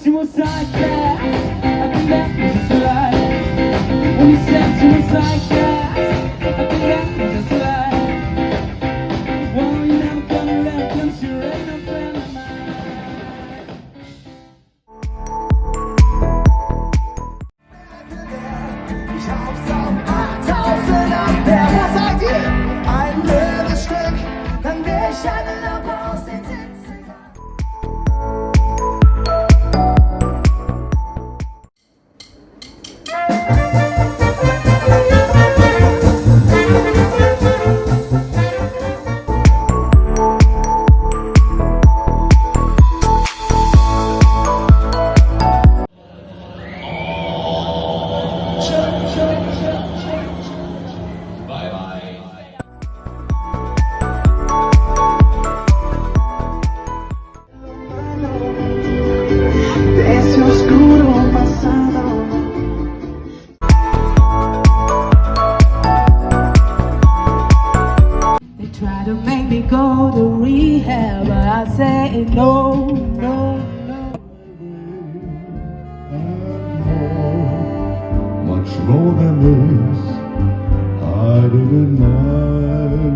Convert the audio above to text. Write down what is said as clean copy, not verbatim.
She was like that, I think that was just right. When you said she was like that, I think that was just right. Well, you never gonna let her, 'cause you ain't no friend of mine. Ich hab's auf 8000 Ampere. Was seid ihr? Ein leeres Stück, dann wär ich eine Lampe aus den 70ern. Go to rehab, but I say no, no, no. Much more than this, I didn't know.